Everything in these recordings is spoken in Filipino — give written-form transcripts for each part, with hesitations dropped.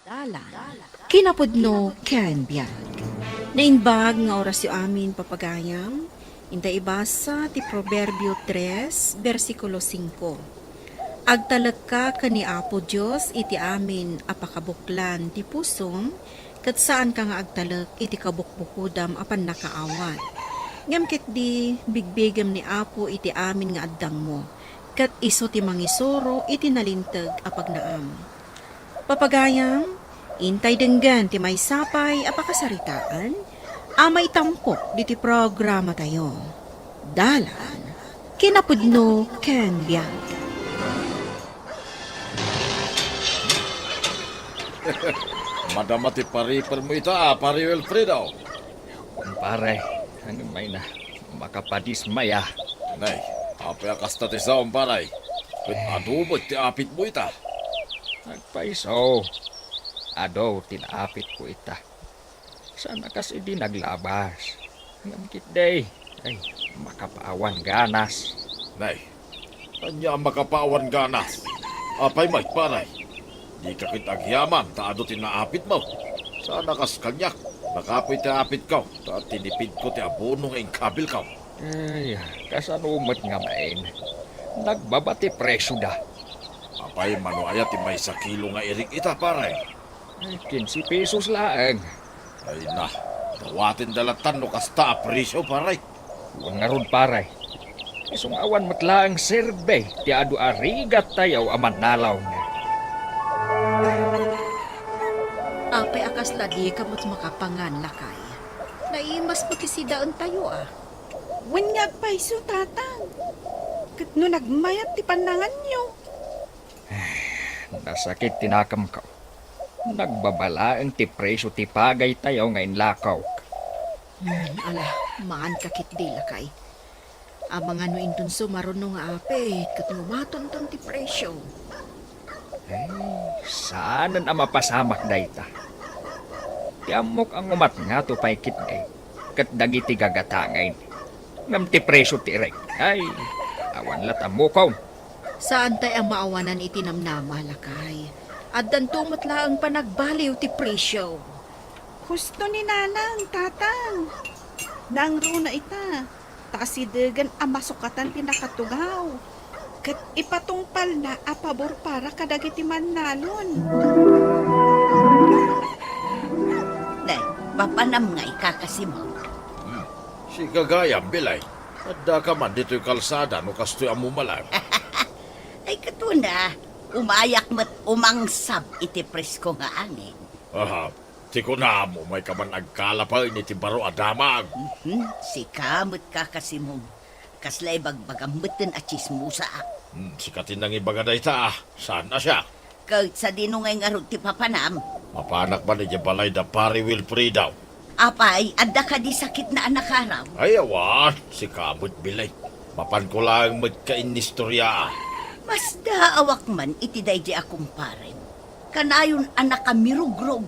Dalan. Kinapudno ken Biag. Nainbag nga oras yu amin papagayam, inda ibasa ti Proverbio 3, versikulo 5. Agtalag ka kani Apo Diyos iti amin apakabuklan ti pusom, kat saan ka nga agtalag iti kabukbukudam apan nakaawan. Ngam ket di bigbigam ni Apo iti amin nga addang mo, kat iso ti mangisoro iti nalintag apagnaam. Papagayam, intay denggan ti may sapay apakasaritaan, amay tampok diti programa tayo. Dalan, kinapudno ken Biag. Madama ti pariper mo ita, pari Wilfredo. Pare, hanggang may na makapadismaya. Nay, apa kasta ti saom paray. Ket adubot ti apit mo ita. Nagpaiso. Ado, tinaapit ko ita. Sana kasi di naglabas. Hanggang kitday, ay makapaawan ganas. Nay, anya makapawan ganas. Apay may paray. Di ka kitagyaman, taado tinaapit mo. Sana kas kanyak, nakapoy ti apit ka. Ta tinipid ko ti abono nga ingkabil ka. Ay, kasanumot nga main. Nagbabati presyo da. Apay manuaya ti may sa kilo nga irik ita paray. Ay, 15 pesos laang. Ay na, dawatin dalatan no kasta presyo paray. Huwag nga ron paray. Isong awan matlaang serbe, ti adu arigat tayaw aman nalaw nga. Apay akas ladi kamot makapangan lakay. Naimas pagkisidaan tayo Wanyag pa iso, tatang. Kat no nagmayat ti pandangan nyo. Nasakit tinakam ka. Nagbabala ang ti presyo ti pagay tayo ngayon lakaw. Ala, maan kakit di lakay. Amang ano indunso marunong nga apit, kat ngumaton ton ti presyo. Ay, saanan ang mapasamak da ita? Tiamok ang umat nga to paikit day. Kat dagiti gagatangain. Ngam ti presyo ti rek. Ay, awan lat ang mukaw. Saan tayo ang maawanan itinamnama lakay? At dantumot lang panagbaliw ti presyo. Husto ni nanang, tatang. Nang runa ita. Takasidagan ang masukatan tinakatugaw. Kat ipatungpal na apabor para kadagiti manalon. Day, papanam nga ikakasimaw. Si gagayam bilay. Adda ka man dito'y kalsada no kastoy amumalag. Ay katuna, umayak mat umangsab iti presko nga angin. Aha, ti ko na mo may kaman agkalapal ni ti baro adamag. Si kamot kakasimong. Kaslay bagbagambetin at chismusa. Sikatin nang ibagaday ta, saan na siya? Kahit sa dinungay nga ron ti papanam. Mapanak ba ni balay da pari Wilfredo? Apay, adda ka di sakit na anak araw. Ay awan, si kamot bilay. Mapan ko lang magkainistorya. Mas daawak man iti daydi akong parem. Kanayon anak ka mirugrog.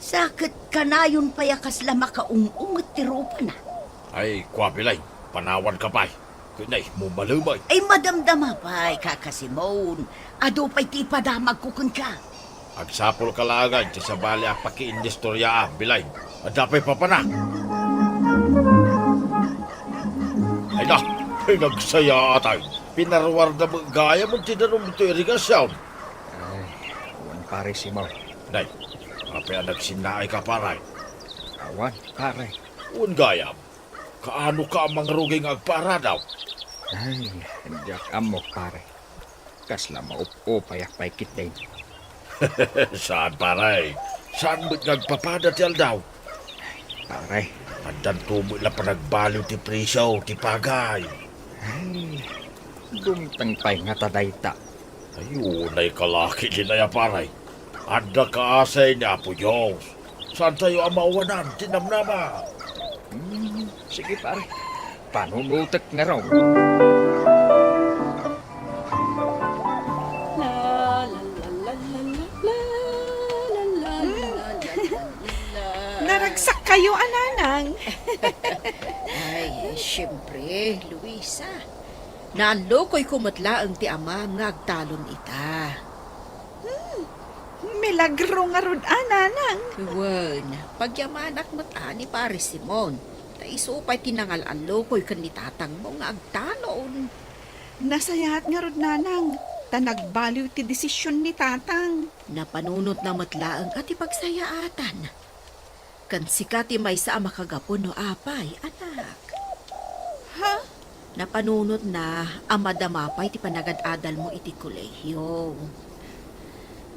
Sakit kanayon payakas lama ka ungungot ti rupa na. Ay, kwa bilay, panawan ka pa'y. Kunay, mumalumay. Ay madamdama pa'y kakasimon. Ado pa'y ti padamag kukun ka. Agsapol ka lagad, sa bali ang pakiinistorya bilay. Adapay pa na. Ay na, ay nagsaya atay. Pinarwar na gaya mo tinanong ito irigasyon. Ay, awan pare si Mau. Nay, kapaya nagsinaay ka paray. Awan pare. Un gayam, kaano ka ang mangruging agpara daw? Ay, hindi amok pare. Kasla maupayak paikit day. Saan paray? Saan mo't nagpapada tiyal daw? Pare. Pandan tumo ila panagbaliw ti presyo, ti pagay. Ay, dumtang pa'y nga tadayta. Ayunay kalaki din na paray. Anda ka asay ni Apo Diyos. Saan tayo ang mauwanan? Tinamnama. Sige pare, panunutak nga raw. Naragsak kayo, ananang. Ay, siyempre, Luisa. Nalokoy kumatla ang ti ama nga agtalon ita. milagro nga rod, nanang. Wen, pagyamanak mo't ani pare Simon. Taisupay tinangal ang lokoy kan ni tatang mo nga agtanon. Nasayahat nga rod, nanang. Ta nagbaliw ti desisyon ni tatang. Napanunot na matlaang at ipagsayaatan. Kan sikati may sa makagapon no apay, anak. Ha? Napanunot na amadamapay ti panagad-adal mo iti kolehiyo.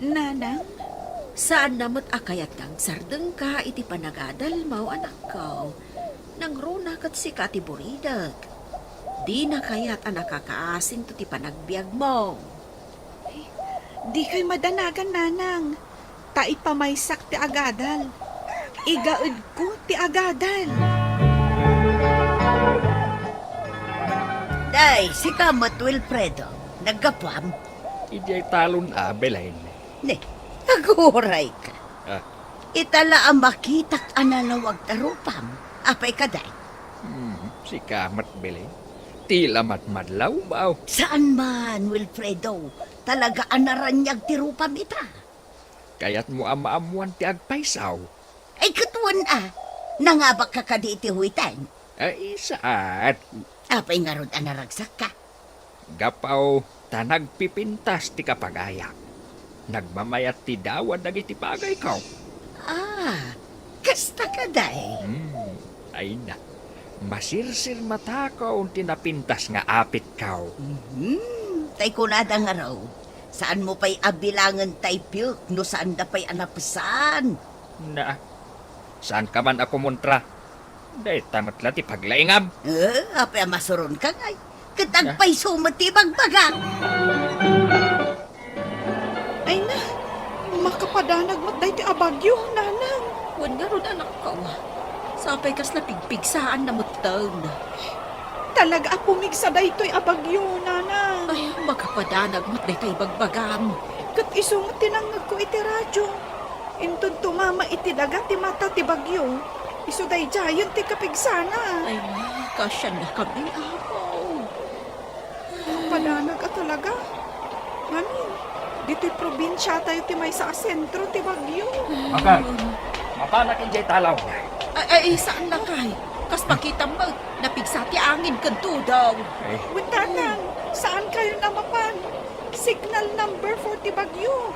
Nanang? Saan namot akayat kang sardeng ka iti panagadal mo, anak ko. Nang runa kat sikati buridag. Di na kayat ang nakakaasing to ti panagbiag mo. Di kay madanagan, nanang. Ta ipamaysak ti agadal. Igaud ko ti agadal. Day, si Kamot Wilfredo, nagkapwam. Ijay talon abelain. Ne, naguray ka. Ah, Itala ang makitak analawag tarupam. Apay ka, day. si kamat belay. Tila matmadlaw bao. Saan man, Wilfredo? Talaga anaranyag tirupam ita. Kaya't mo amaamuan ti agpaysaw. Ay katuan nangabak ka kadi iti huitan. Ay saat. Apay nga rod anaragsak ka. Gapaw ta nagpipintas ti kapagaya. Nagmamayat ti dawad dagiti pagay kaw. Kasta ka, day. Ay na. Masirsir matakaw ti napintas nga apit kaw. Tay kunada nga raw. Saan mo pa'y abilangan tay pilk no saan da pa'y anapasan? Na, saan ka man ako montra? Day tamat ti paglaingam. Apay masuron ka ngay. Katag pa'y sumatibag bagang. Ay na, makapadanag matday ti abagyo, nanang. Wen nga ron, anak ko. Sapay kas na pigpigsaan na mutang. Talaga apumig sa daytoy abagyo, nanang. Ay, makapadanag mo't day bagbagam. Kat isungot tinangag ko iti radyo. Intun tumama iti daga ti mata ti bagyo. Isu day jayon ti kapigsana. Ay, kasyan na kami ako. Padanag ka talaga. Mami, dito'y probinsya tayo ti may sa sentro ti bagyo. Maka, mapanak injay talaw. Ay, saan na kay? Kas pakita mo, napigsa ti angin kanto daw. Ay, Wintanang, saan kayo namapan? Signal number 4 ti bagyo.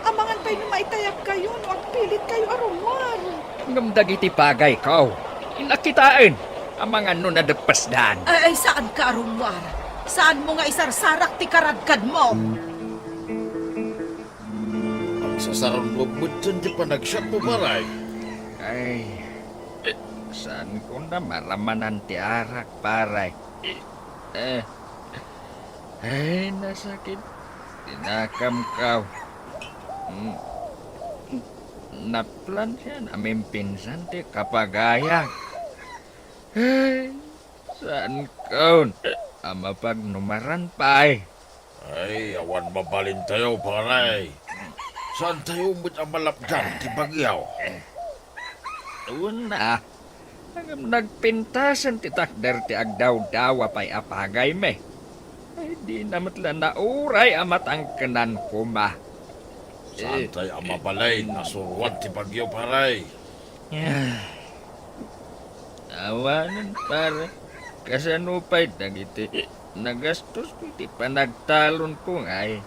Amangan tayo na maitayap kayo no ang pilit kayo arumar. ngamdag iti pagay kaw. Inakitaan. Ang mga no nadapasdan. Ay, saan ka, Arumwar? Saan mo nga isarsarak ti karadkad mo? Ang sasaran mo budyan di panagsyat mo paray. Ay, saan ko na maramanan ti arak paray. Ay, nasakit. Tinakam kaw. Naplan siya namin pinsan ti kapagayag. Ay, saan kaw? Ama pag numaran pa ay. Ay, awan mabalin tayo paray. Saan tayo mo't ang malapdan ti bagyaw? Una, ang nagpintasan ti takder ti agdaw-dawa pa'y apagay me. Ay, di namat lang nauray amat ang kanan ko ma. Saan tayo ang mabalay na surwan ti bagyaw paray? Awanan para kasanupay dagiti nagastos ko ti panagtalon ko ay.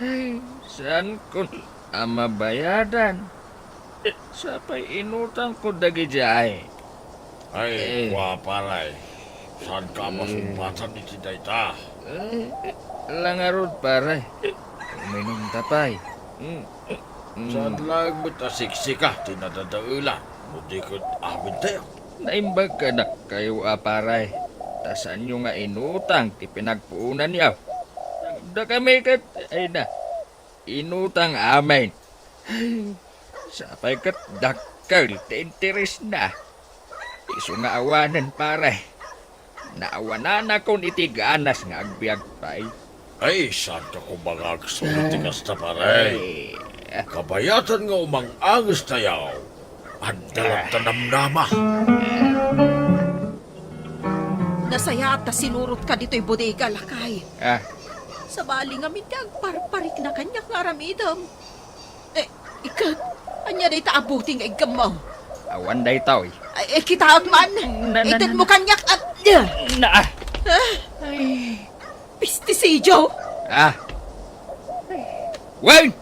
Ay, saan ko amabayadan? Sapay inutang ko dagiti ay. Ay, kwa paray. Saan ka masumpatan iti dayta? Langarod para uminom tapay. Saan lang mo't asiksika tinadadaulan? Mudi ko't amin tayo. Naimbag ka na kayo aparay. Tasan nyo nga inutang ti pinagpuunan niya. Da kami kat ay na. Inutang amin. Sapay kat dakal ti interes na. Iso nga awanan paray. Naawanan akong itiganas nga agbiag pay. Ay, saan ka kumangag sulit ti kasta paray? Kabayatan nga umang angus tayaw. Andalang tanamnama. Nasaya at sinurot ka dito'y bodega, lakay. Ah, Sa bali nga mitag, parparik na kanyak nga aramidam. Ikat, anya day taabuting ay gamaw. Awan day tao eh. Ay, kitaag man. Itin mo kanyak at... Na Pistisijo. Wen!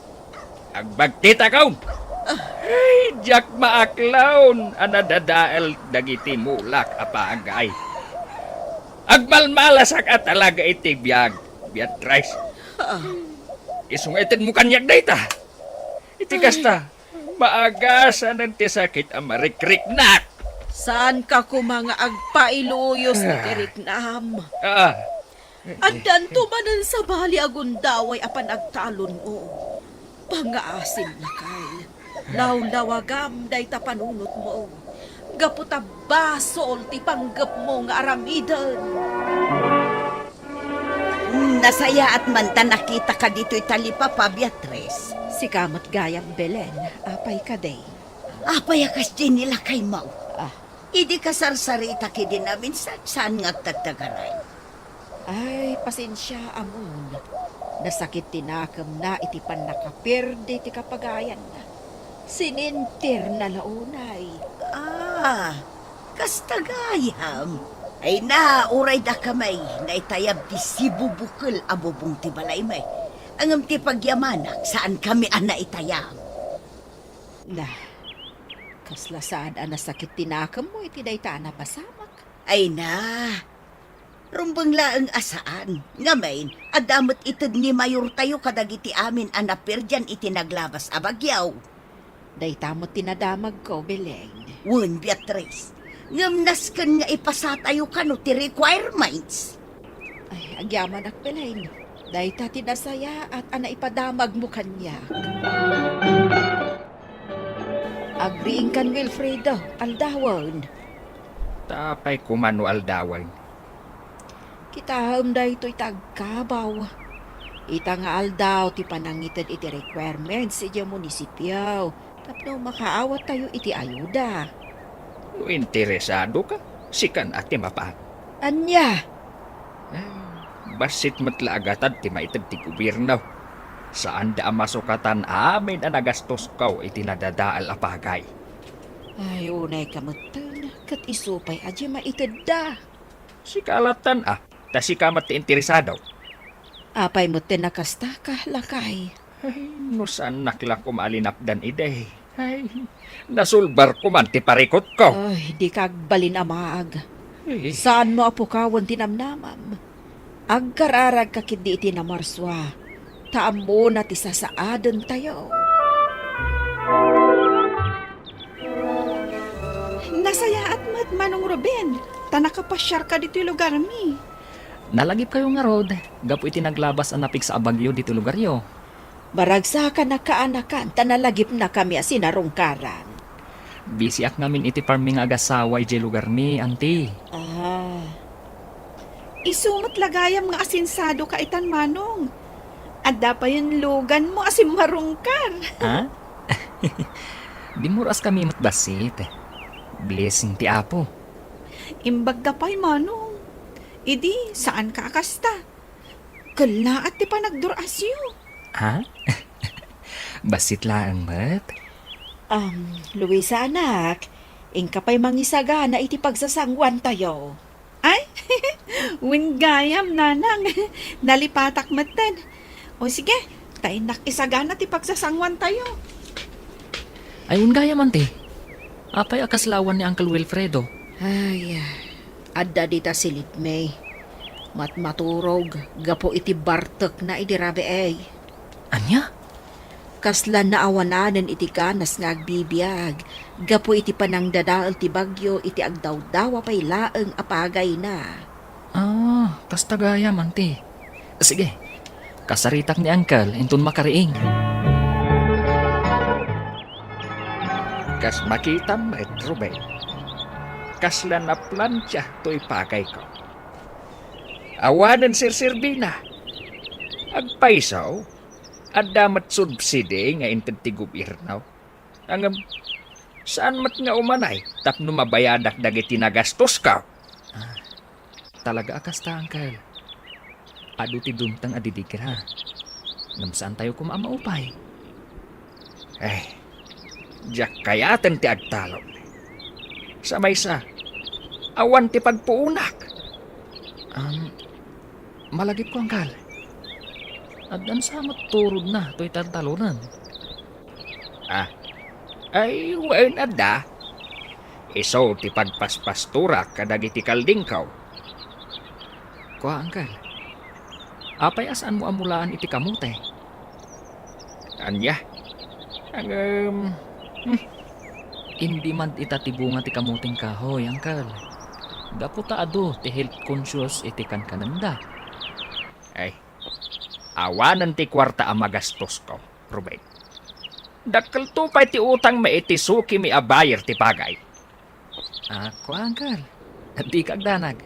Agbagtita ka! Ay, Jack maaklawn! Anadadaal dagiti mulak apagay. Agmalmalasak at talaga iti Biag. Beatrice. Isungitin mo kanyak data. Iti kasta. Maagasan ang tisakit ang marikriknak. Saan ka ko mga agpailuyos na tiriknam? At danto manan sa bali agundaway apan agtalon mo. Pangaasim na kay. Lawlawagam day tapanunot mo. Gaputa basol ti panggap mo nga aramidan. Nasaya at manta nakita ka dito'y talipapa, Beatrice. Si kamot gayam Belen, apay ka day. Apay akas din nila kay Mau. Ah. Idi kasarsarita ki din namin saan nga tagtagaray. Ay, pasensya amon. Nasakit tinakam na iti pan nakaperde ti kapagayan na. Sinintir na launay. Kastagayam. Ay na, uray da kamay, na itayab ti sibubukol abubong ti balay may. Angam ti pagyamanak, saan kami ana itayam? Na, kaslasaan ang nasakit tinakam mo iti dayta na pasamak. Ay na, rumbang laang asaan. Ngamain, adamot itad ni mayor tayo kadagiti amin anapir dyan iti naglabas abagyaw. Dayta mo tinadamag ko, Beleng. Wun, Beatrice. Ngamnas kan nga ipasatayo ka no ti requirements. Ay, agyaman ak Beleng. Dayta tinasaya at ana ipadamag mo kanya. Agriing kan Wilfredo, aldawan. Tapay kumano aldawan. Kitaham da ito'y tagkabaw. Ita nga aldaw ti panangitan iti requirements iti munisipyaw. Tapno makaawat tayo iti ayuda. Interesado ka? Sikan ati mapa. Anya? Basit matlaagatan ti maitag ti gobyerno. Saan da masukatan amin ang nagastos kaw iti nadadaal apagay. Ay, unay kamutan. Kat isupay adya maitad da. Si kalatan ta si kamat ti interesado. Apay mo tinakasta ka, lakay. Ay, no saan nakila kumalinapdan ide. Ay, nasulbar ko man ti parikot ko. Ay, di kagbalin amag. Ay, Saan mo apukawan tinamnamam? Agkararag kakidi iti namarswa. Taam mo na ti sasaadan tayo. Nasaya at mat Manong Ruben. Tanakapasyar ka dito yung lugar mi. Nalagip kayo nga rod, gapo iti naglabas ang napig sa abagyo dito lugar yo. Baragsakan na kaanakan, tanalagip na kami asinarungkaran. Busy ak namin iti farming agasawa iti lugar mi, auntie. Isumat lagayam nga asinsado ka itan Manong. Adda pa yung lugan mo asim marungkar. Ha? Di muras kami matbasit. Blessing ti Apo. Imbag da pa'y Manong. Idi, saan ka akasta? Kala at ti pa nagdurasyo. Ha? Basit lang, mat. Luisa anak, ingka pa'y mangisaga na iti pagsasangwan tayo. Ay, wingayam nanang. Nalipatak matan. O sige, tayo nakisagana ti pagsasangwan tayo. Ayun gaya man ti. Apay akaslawan ni Uncle Wilfredo. Ay, adda dita silit may. Matmaturog, gapo iti bartek na idirabe ay. Anya? Kaslan na awananan iti kanas nga agbibiyag. Gapo iti panangdadaal ti bagyo iti agdawdawa pay laeng apagay na. Kasta gaya man ti. Sige, kasaritak ni Uncle, intun makariing. Kas makita met Ruben. Kasla na plancha to'y pakay ko. Awanan Sir Sirbina. Agpaisaw. Adamat subsidi nga inted ti gobyerno. Angam, saan mat nga umanay? Tapno mabayadak dagiti nagastos ka. Talaga akasta, Uncle. Adu ti dumtang adidigra. Namsaan tayo kumamaupay. Ay, diyak kayaten ti agtalon. Sa maysa, awan ti pagpuunak. Malagip ko, Angkal. At sa maturod na to'y tantalonan. Ay, wain adda. Iso ti pagpaspastura kadagiti kaldingkaw. Kwa, Angkal. Apay asaan mo amulaan iti kamote? Anya? Ang, Hindi man itatibunga ti kamuting kahoy, Angkal. Gaputa ado ti health conscious iti kankananda. ay, awanan ti kwarta ang magastos ko, Ruben. Dakkel tupay ti utang maitisuki mi abayer ti pagay. Ako, Angkal. At di kagdanag.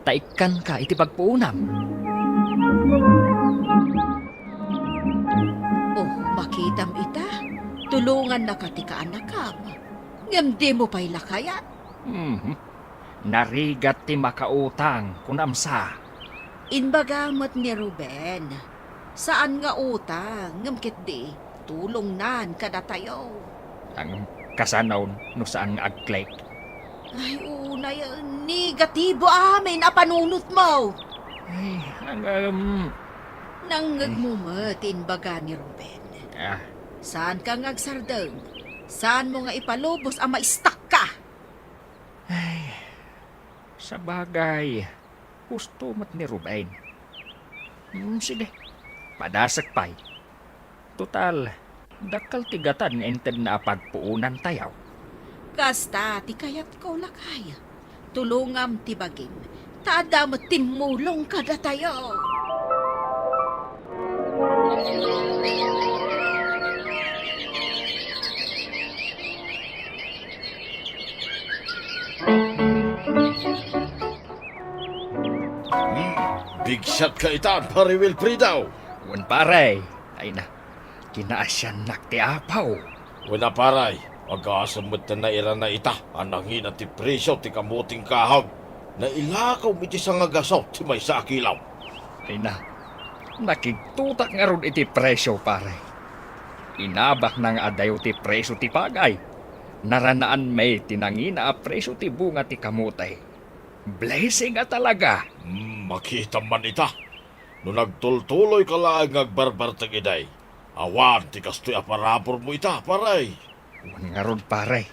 Taikan ka iti pagpuunam. Oh, makitam ita. Tulungan na ka ti kaanakam. Ngam di mo pa'y lakayat. Narigat ti makautang kunamsa. Inbagamot ni Ruben. Saan nga utang? Ngamkit di, tulong nan kada tayo. Ang kasanaw no saan agklek. Ay, unay, negatibo amin apanunot mo. Ay, ang, Nangagmumat inbaga ni Ruben. Saan ka ngagsardeng? Saan mo nga ipalubos ang maistak ka? sa bagay, gusto mat ni Ruben. Sige, padasak pa'y. Total, dakal tigatan enten na pagpuunan tayaw. Kasta, ti kayat ko lakay. Tulungam ti bagim. Taadam timulong kada tayo. Big shot ka itaan, pare Wilfredo. Wan paray, ay na, kinaasyan nakti apaw. Wala paray, mag-aasamot na ira na ita, anangin at ti presyo ti kamuting kahag. Na ilakaw iti sa ngagasaw ti may sakilaw. Ay na, nakigtutak nga ron iti presyo pare. Inabak nang adayo ti presyo ti pagay. Naranaan may tinangina a presyo ti bunga ti kamutay. Blessing nga talaga. Makita man ita. No nagtultuloy ka lang agbarbartag iday. Awan, ti kastoy aparapor mo ita, paray. Wan nga ron pare.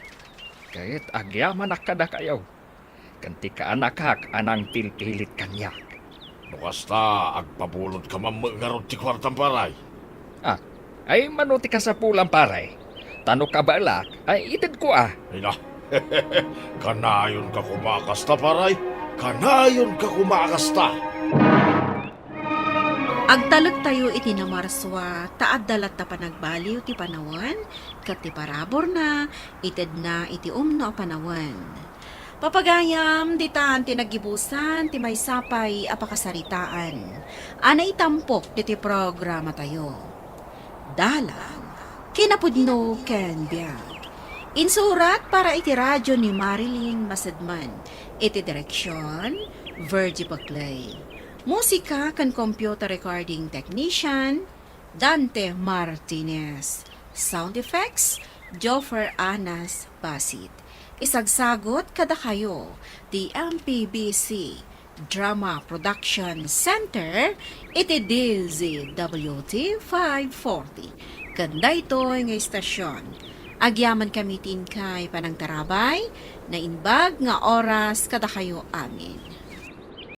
Kahit agyaman akada kayaw. Kanti ka anakak anang pilpilit kanyak. No kasta, agpabulod ka mamangarot ti kwartang paray. Ay manuti ka sa pulang pare. Tano ka balak, ay itid ko Ay na, kanayon ka kumakasta, paray. Kanayon ka kumakasta. Agtalog tayo iti namarswa, taad dalat ta panagbaliw ti panawan, kat ti parabor na, ited na iti umno a panawan. Papagayam, ditaan ti nagibusan, ti may sapay apakasaritaan. Anay tampok ti programa tayo. Dalan, Kinapudno ken Biag. Insurat para iti radyo ni Marilyn Masadman. Iti direksyon, Virgie Paclay. Musika kan computer recording technician, Dante Martinez. Sound effects, Joffer Anas Basit. Isagsagot kada kayo, the MPBC Drama Production Center, iti DZWT 540. Ganda ito nga istasyon. Agyaman kami tin kay panang tarabay, na inbag nga oras kada kayo amin.